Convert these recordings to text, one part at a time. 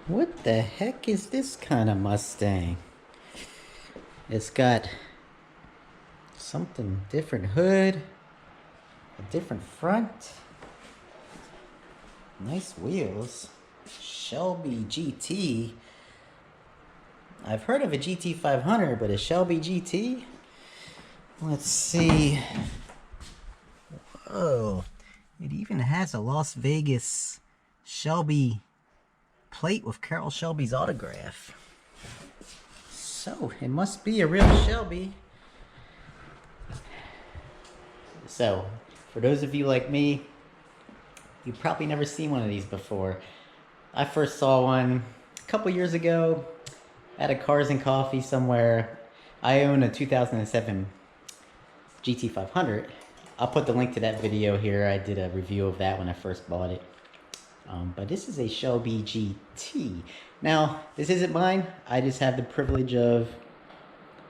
What the heck is this kind of Mustang? It's got something different hood, a different front, nice wheels. Shelby GT. I've heard of a GT 500, but a Shelby GT? Let's see. Oh, it even has a Las Vegas Shelby plate with Carroll Shelby's autograph. So, it must be a real Shelby. So, for those of you like me, you've probably never seen one of these before. I first saw one a couple years ago at a Cars and Coffee somewhere. I own a 2007 GT 500. I'll put the link to that video here. I did a review of that when I first bought it. But this is a Shelby GT. Now, this isn't mine. I just have the privilege of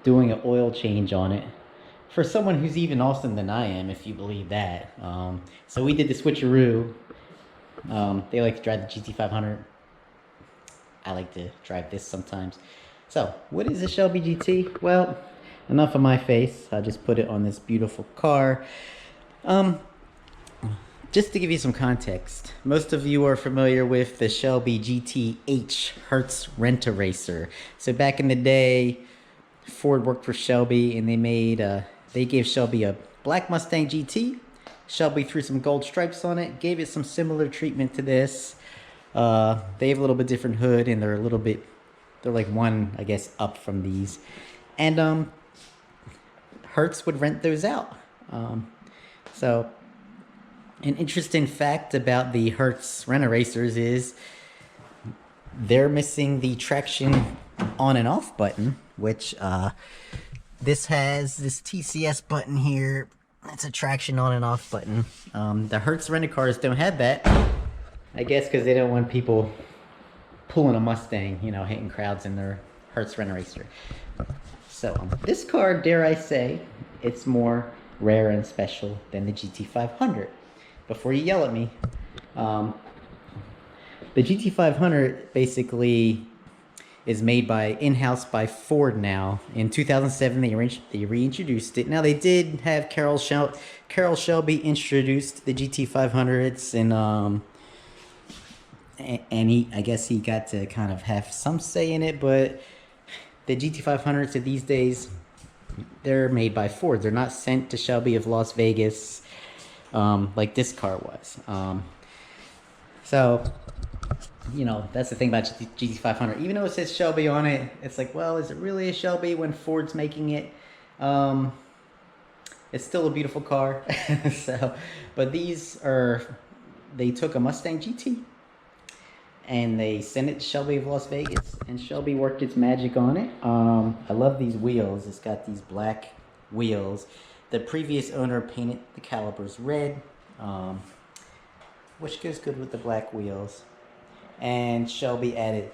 doing an oil change on it. For someone who's even awesome than I am, if you believe that. So we did the switcheroo. They like to drive the GT 500. I like to drive this sometimes. So, what is a Shelby GT? Well, enough of my face. I'll just put it on this beautiful car. Just to give you some context, most of you are familiar with the Shelby GT Hertz Rent-A-Racer. So back in the day, Ford worked for Shelby, and they gave Shelby a black Mustang GT. Shelby threw some gold stripes on it, gave it some similar treatment to this. They have a little bit different hood, and they're like one, I guess, up from these. And Hertz would rent those out. So an interesting fact about the Hertz Rent-A-Racers is they're missing the traction on and off button, which this has this TCS button here. It's a traction on and off button. The Hertz rent-a-cars don't have that. I guess because they don't want people pulling a Mustang, you know, hitting crowds in their Hertz Rent-A-Racer. So this car, dare I say, it's more rare and special than the GT 500. Before you yell at me, the GT 500 basically is made in-house by Ford now. In 2007, they reintroduced it. Now, they did have Carroll Shelby introduced the GT 500s, and I guess he got to kind of have some say in it, but the GT 500s of these days, they're made by Ford. They're not sent to Shelby of Las Vegas like this car was. So, you know, that's the thing about GT 500. Even though it says Shelby on it, it's like, well, is it really a Shelby when Ford's making it? It's still a beautiful car. So, but they took a Mustang GT and they sent it to Shelby of Las Vegas, and Shelby worked its magic on it. I love these wheels. It's got these black wheels. The previous owner painted the calipers red, which goes good with the black wheels. And Shelby added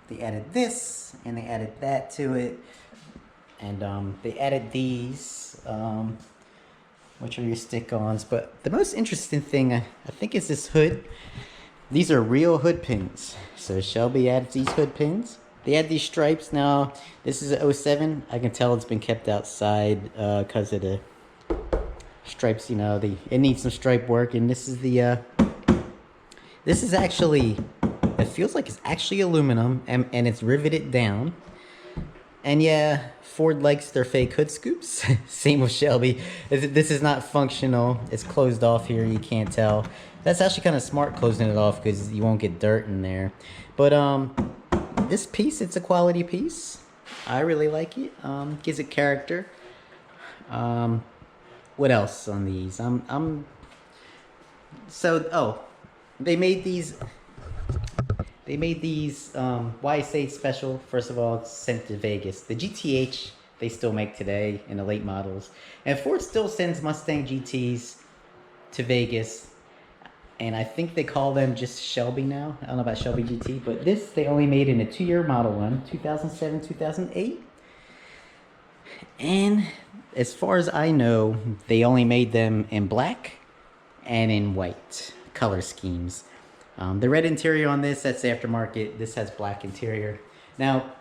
this, and they added that to it. And they added these, which are your stick-ons. But the most interesting thing, I think, is this hood. These are real hood pins. So Shelby added these hood pins. They add these stripes. Now, this is a 07. I can tell it's been kept outside because of the stripes. You know, it needs some stripe work. And this is this is actually, it feels like it's actually aluminum, and it's riveted down. And yeah, Ford likes their fake hood scoops. Same with Shelby. This is not functional. It's closed off here. You can't tell. That's actually kind of smart, closing it off, because you won't get dirt in there. But this piece, it's a quality piece. I really like it. Gives it character. What else on these? They made these. Why I say it's special, first of all, it's sent to Vegas. The GTH they still make today in the late models. And Ford still sends Mustang GTs to Vegas. And I think they call them just Shelby now. I don't know about Shelby GT, but this they only made in a 2-year model run, 2007, 2008. And as far as I know, they only made them in black and in white color schemes. The red interior on this, that's aftermarket. This has black interior. Now,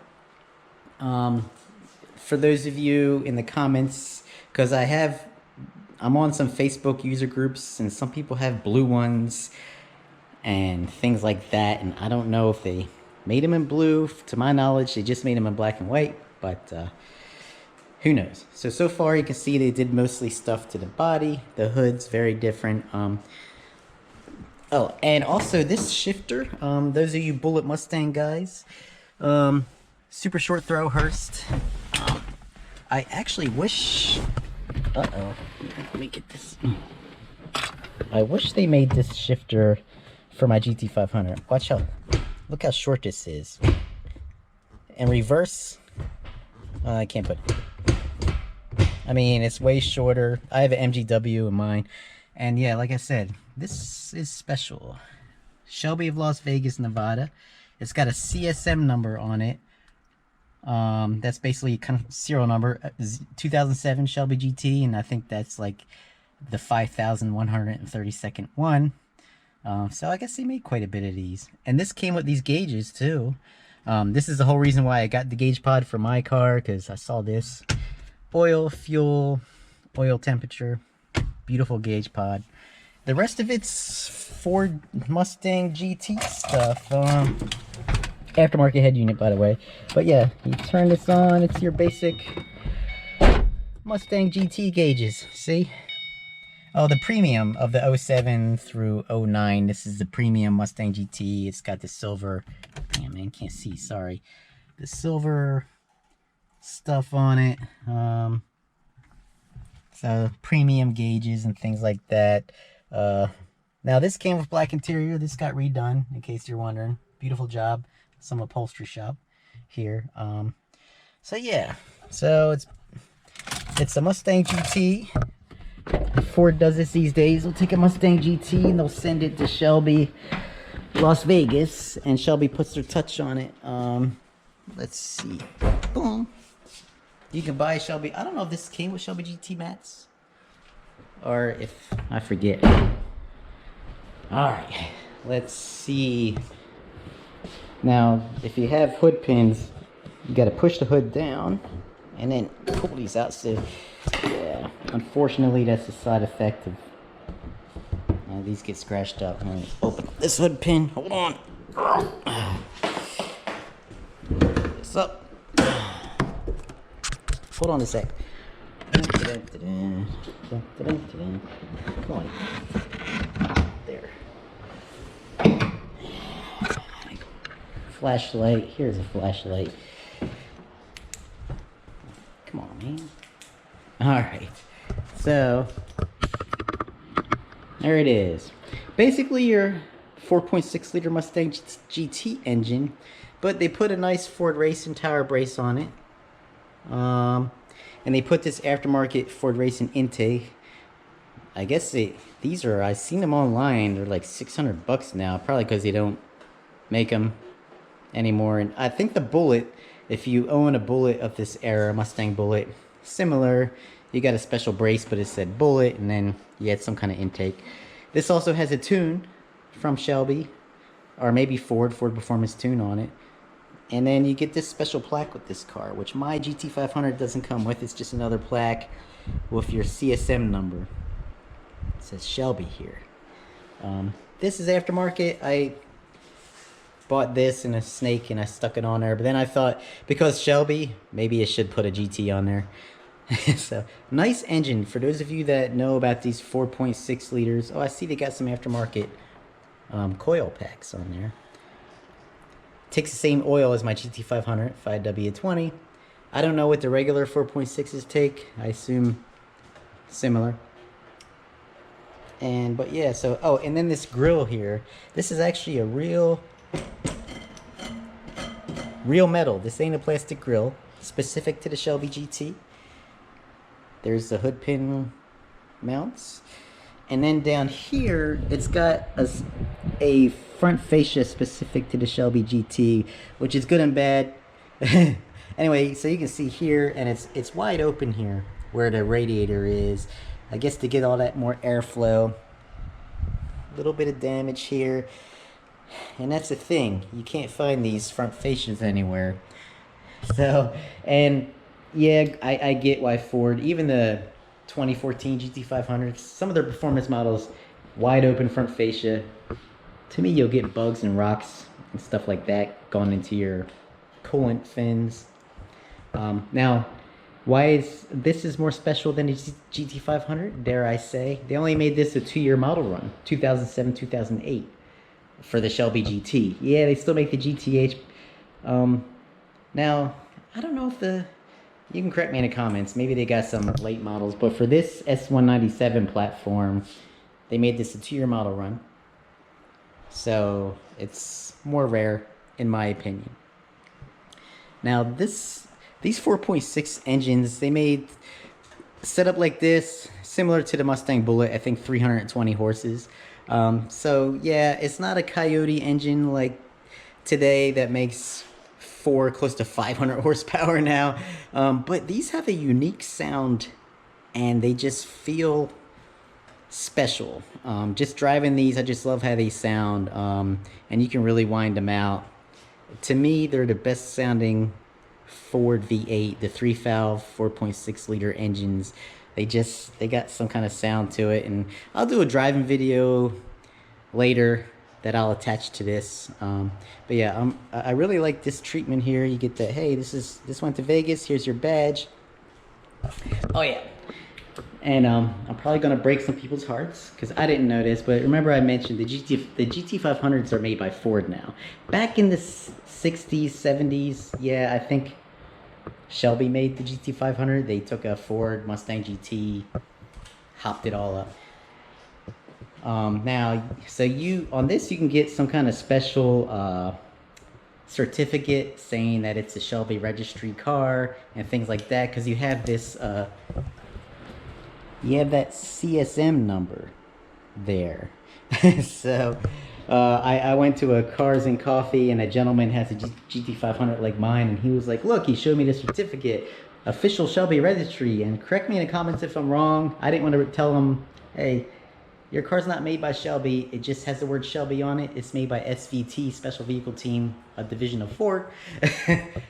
for those of you in the comments, because I'm on some Facebook user groups, and some people have blue ones and things like that, and I don't know if they made them in blue. To my knowledge, they just made them in black and white, but who knows? So far you can see they did mostly stuff to the body. The hood's very different. Oh, and also this shifter, those of you Bullet Mustang guys, super short throw Hurst. I actually wish, let me get this. I wish they made this shifter for my GT500. Watch out, look how short this is. And reverse, I can't put it. I mean, it's way shorter. I have an MGW in mine. And yeah, like I said, this is special. Shelby of Las Vegas, Nevada. It's got a CSM number on it. That's basically kind of serial number. 2007 Shelby GT, and I think that's like the 5,132nd one. So I guess they made quite a bit of these. And this came with these gauges too. This is the whole reason why I got the gauge pod for my car, because I saw this. Oil, fuel, oil temperature. Beautiful gauge pod. The rest of it's Ford Mustang GT stuff. Aftermarket head unit, by the way. But yeah, you turn this on, it's your basic Mustang GT gauges. See? Oh, the premium of the 07 through 09. This is the premium Mustang GT. It's got the silver. Damn, man, can't see. Sorry. The silver stuff on it. So premium gauges and things like that. Now this came with black interior. This got redone, in case you're wondering. Beautiful job. Some upholstery shop here. So yeah. So it's a Mustang GT. Ford does this these days. They'll take a Mustang GT and they'll send it to Shelby, Las Vegas, and Shelby puts their touch on it. Let's see. Boom. You can buy Shelby. I don't know if this came with Shelby GT mats or if I forget. All right, let's see. Now, if you have hood pins, you got to push the hood down and then pull these out. So, yeah, unfortunately, that's a side effect of these get scratched up. Let me open this hood pin. Hold on. What's up? Hold on a sec. Come on. There. Flashlight. Here's a flashlight. Come on, man. Alright. So, there it is. Basically your 4.6 liter Mustang GT engine, but they put a nice Ford Racing tower brace on it. And they put this aftermarket Ford Racing intake. I guess these are, I've seen them online. They're like $600 now, probably because they don't make them anymore. And I think the Bullet, if you own a Bullet of this era, Mustang Bullet, similar. You got a special brace, but it said Bullet, and then you had some kind of intake. This also has a tune from Shelby, or maybe Ford Performance Tune on it. And then you get this special plaque with this car, which my GT500 doesn't come with. It's just another plaque with your CSM number. It says Shelby here. This is aftermarket. I bought this in a Snake and I stuck it on there. But then I thought, because Shelby, maybe it should put a GT on there. So, nice engine. For those of you that know about these 4.6 liters. Oh, I see they got some aftermarket coil packs on there. Takes the same oil as my GT500, 5W20. I don't know what the regular 4.6s take. I assume similar. But yeah, so, oh, and then this grill here. This is actually a real metal. This ain't a plastic grill. Specific to the Shelby GT. There's the hood pin mounts. And then down here, it's got a front fascia specific to the Shelby GT, which is good and bad. Anyway, so you can see here, and it's wide open here where the radiator is. I guess to get all that more airflow. A little bit of damage here. And that's the thing, you can't find these front fascias anywhere. So, and yeah, I get why Ford, even the 2014 GT500s, some of their performance models, wide open front fascia. To me, you'll get bugs and rocks and stuff like that going into your coolant fins. Now, why is this more special than a GT500? Dare I say? They only made this a 2-year model run, 2007, 2008, for the Shelby GT. Yeah, they still make the GTH. Now, I don't know if you can correct me in the comments. Maybe they got some late models, but for this S197 platform, they made this a 2-year model run. So it's more rare, in my opinion. Now, these 4.6 engines, they made set up like this, similar to the Mustang Bullitt, I think 320 horses. So yeah, it's not a Coyote engine like today that makes close to 500 horsepower now. But these have a unique sound and they just feel special. Just driving these, I just love how they sound. And you can really wind them out. To me, they're the best sounding Ford V8, the 3-valve 4.6 liter engines. They got some kind of sound to it, and I'll do a driving video later that I'll attach to this. But yeah, I really like this treatment here. You get that, hey, this went to Vegas, here's your badge. Oh yeah. And I'm probably gonna break some people's hearts because I didn't know this, but remember I mentioned the GT500s are made by Ford now. Back in the 60s, 70s, yeah, I think Shelby made the GT500. They took a Ford Mustang GT, hopped it all up. Now, so on this you can get some kind of special certificate saying that it's a Shelby registry car and things like that, because you have this you have that CSM number there. So I went to a Cars and Coffee, and a gentleman has a GT500 like mine, and he was like, look, he showed me the certificate, official Shelby registry, and correct me in the comments if I'm wrong. I didn't want to tell him, hey, your car's not made by Shelby, it just has the word Shelby on it. It's made by SVT, Special Vehicle Team, a division of Ford.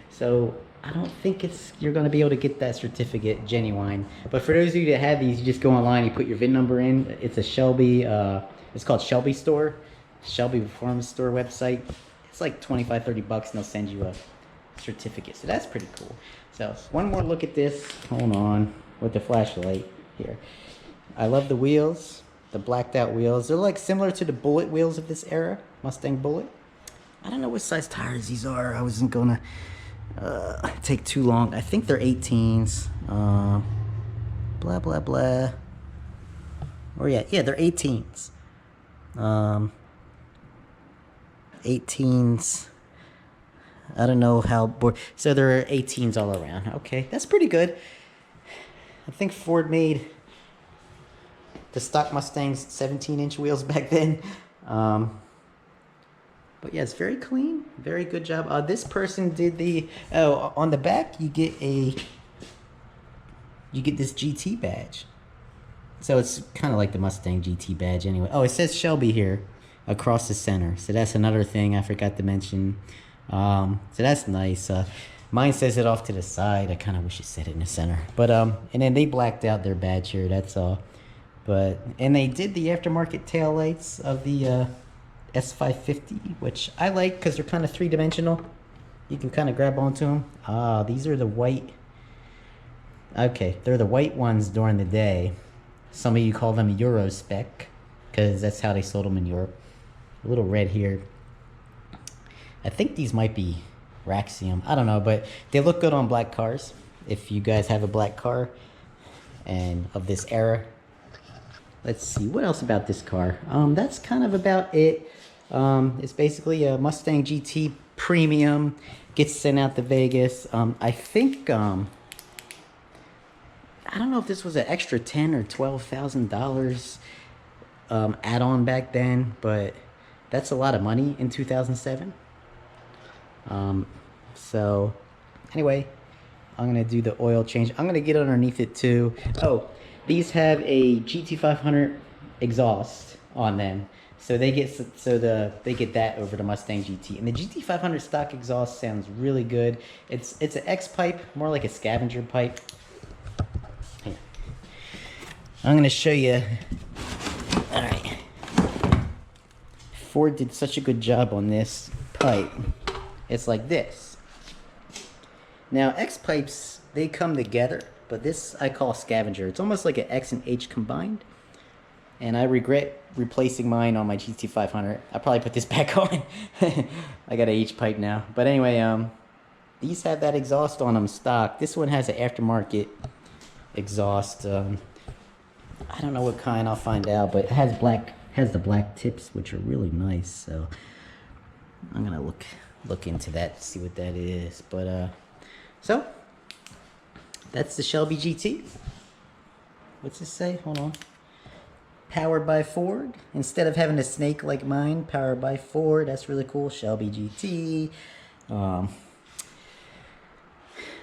So I don't think you're going to be able to get that certificate genuine. But for those of you that have these, you just go online, you put your VIN number in. It's a Shelby, it's called Shelby Store, Shelby Performance Store website. It's like 25, 30 bucks, and they'll send you a certificate. So that's pretty cool. So one more look at this. Hold on, with the flashlight here. I love the wheels, the blacked out wheels. They're like similar to the Bullitt wheels of this era, Mustang Bullitt. I don't know what size tires these are. I wasn't gonna take too long. I think they're 18s. Blah blah blah. Or yeah, they're 18s. 18s. I don't know how so there are 18s all around. Okay, that's pretty good. I think Ford made the stock Mustangs 17-inch wheels back then. But yeah, it's very clean, very good job. This person did on the back you get this GT badge. So it's kind of like the Mustang GT badge anyway. Oh, it says Shelby here across the center. So that's another thing I forgot to mention. So that's nice. Mine says it off to the side. I kind of wish it said it in the center. But and then they blacked out their badge here, that's all. And they did the aftermarket taillights of the S550, which I like because they're kind of three-dimensional. You can kind of grab onto them. These are the white. Okay, they're the white ones during the day. Some of you call them Euro spec because that's how they sold them in Europe. A little red here. I think these might be Raxium. I don't know, but they look good on black cars. If you guys have a black car and of this era. Let's see, what else about this car? That's kind of about it. It's basically a Mustang GT Premium. Gets sent out to Vegas. I think, I don't know if this was an extra $10,000 or $12,000 add-on back then, but that's a lot of money in 2007. So anyway, I'm gonna do the oil change. I'm gonna get underneath it too. Oh, these have a GT500 exhaust on them. So they get that over the Mustang GT, and the GT 500 stock exhaust sounds really good. It's an X pipe, more like a scavenger pipe. Here. I'm gonna show you. All right. Ford did such a good job on this pipe. It's like this. Now X pipes, they come together, but this I call scavenger. It's almost like an X and H combined. And I regret replacing mine on my GT 500. I'll probably put this back on. I got a H pipe now. But anyway, these have that exhaust on them stock. This one has an aftermarket exhaust. I don't know what kind, I'll find out, but it has the black tips, which are really nice. So I'm gonna look into that, see what that is. But so that's the Shelby GT. What's this say? Hold on. Powered by Ford. Instead of having a snake like mine, powered by Ford. That's really cool. Shelby GT.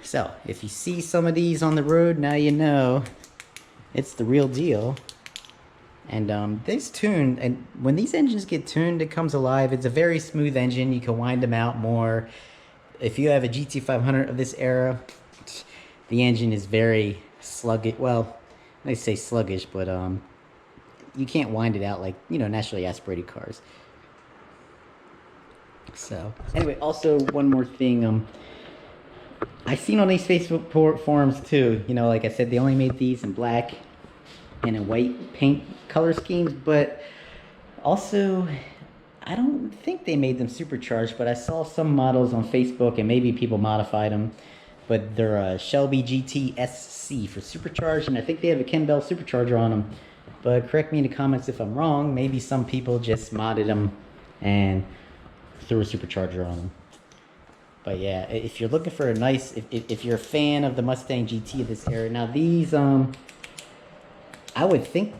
So if you see some of these on the road, now you know it's the real deal. And these tuned, and when these engines get tuned, it comes alive. It's a very smooth engine. You can wind them out more. If you have a GT 500 of this era, the engine is very sluggish. Well, they say sluggish, but you can't wind it out like, you know, naturally aspirated cars. So anyway, also one more thing, I've seen on these Facebook forums too, you know, like I said, they only made these in black and in white paint color schemes, but also I don't think they made them supercharged, but I saw some models on Facebook, and maybe people modified them, but they're a Shelby GT SC for supercharged, and I think they have a Ken Bell supercharger on them. But correct me in the comments if I'm wrong. Maybe some people just modded them and threw a supercharger on them. But yeah, if you're looking for a nice, if you're a fan of the Mustang GT of this era, now these, I would think,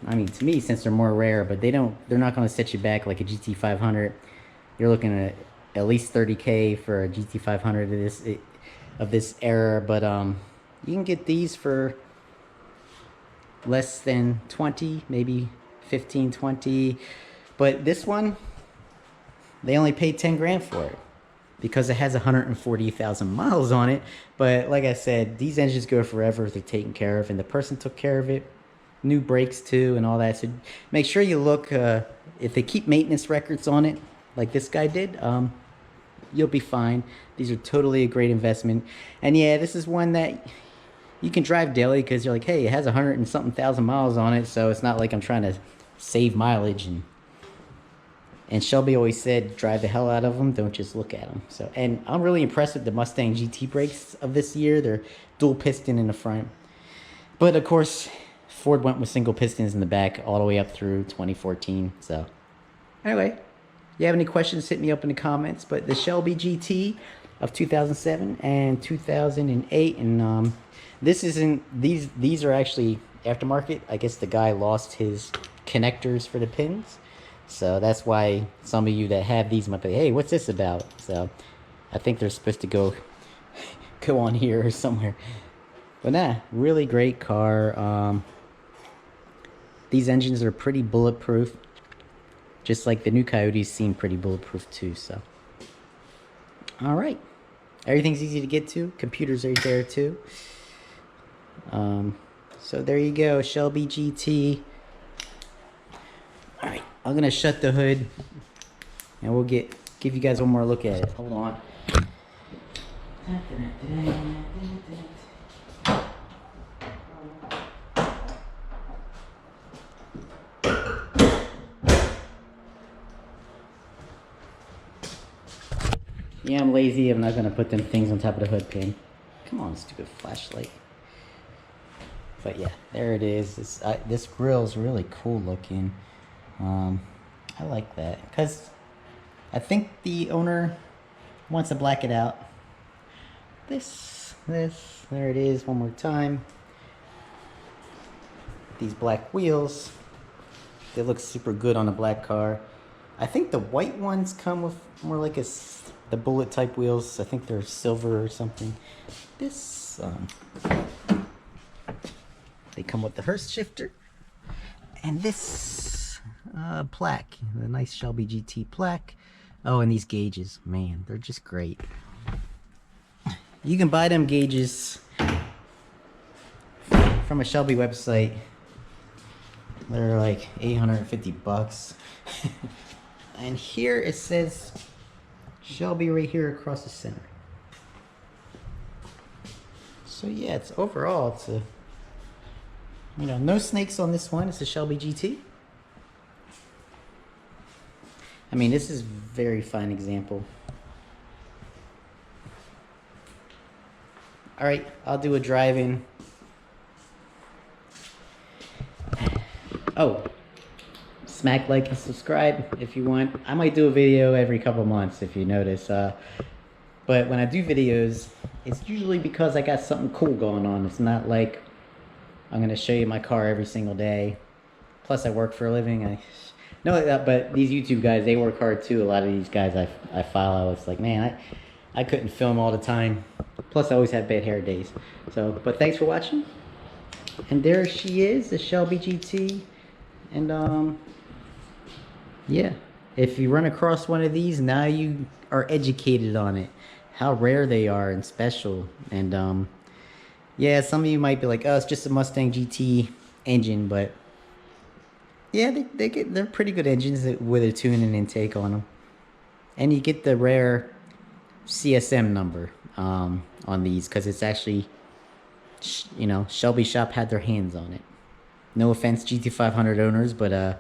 I mean, to me, since they're more rare, but they're not going to set you back like a GT 500. You're looking at least 30K for a GT 500 of this era. But you can get these for less than 20, maybe 15, 20. But this one, they only paid 10 grand for it because it has 140,000 miles on it. But like I said, these engines go forever if they're taken care of, and the person took care of it. New brakes too and all that. So make sure you look, if they keep maintenance records on it like this guy did, you'll be fine. These are totally a great investment. And yeah, this is one that you can drive daily because you're like, hey, it has 100 and something thousand miles on it, so it's not like I'm trying to save mileage. And Shelby always said, drive the hell out of them, don't just look at them. So, and I'm really impressed with the Mustang GT brakes of this year. They're dual piston in the front, but of course Ford went with single pistons in the back all the way up through 2014. So anyway, if you have any questions, hit me up in the comments. But the Shelby GT of 2007 and 2008, and this isn't, these are actually aftermarket. I guess the guy lost his connectors for the pins, so that's why some of you that have these might be, hey, what's this about? So I think they're supposed to go on here or somewhere. But nah, really great car. These engines are pretty bulletproof, just like the new Coyotes seem pretty bulletproof too. So all right, everything's easy to get to. Computers are there too. So there you go, Shelby GT. All right, I'm gonna shut the hood, and we'll give you guys one more look at it. Hold on. Yeah, I'm lazy. I'm not gonna put them things on top of the hood pin. Come on, stupid flashlight. But yeah, there it is. This grill's really cool looking. I like that because I think the owner wants to black it out. There it is one more time. These black wheels, they look super good on a black car. I think the white ones come with more like the bullet type wheels. I think they're silver or something. This, they come with the Hurst shifter. And this, plaque, the nice Shelby GT plaque. Oh, and these gauges, man, they're just great. You can buy them gauges from a Shelby website. They're like 850 bucks. And here it says Shelby right here across the center. So yeah, it's overall, it's a, you know, no snakes on this one. It's a Shelby GT. I mean, this is a very fine example. All right, I'll do a drive-in. Oh, smack like and subscribe if you want. I might do a video every couple months if you notice. But when I do videos, it's usually because I got something cool going on. It's not like I'm gonna show you my car every single day. Plus, I work for a living. I know that, but these YouTube guys, they work hard too. A lot of these guys I follow, it's like, man, I couldn't film all the time. Plus, I always have bad hair days. So, but thanks for watching. And there she is, the Shelby GT. And yeah, if you run across one of these, now you are educated on it, how rare they are and special. And yeah, some of you might be like, oh, it's just a Mustang GT engine, but yeah, they're pretty good engines with a tune and intake on them. And you get the rare CSM number on these because it's actually, you know, Shelby Shop had their hands on it. No offense, GT500 owners, but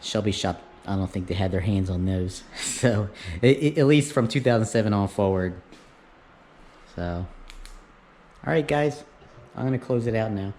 Shelby Shop, I don't think they had their hands on those. So, at least from 2007 on forward. So, all right, guys, I'm going to close it out now.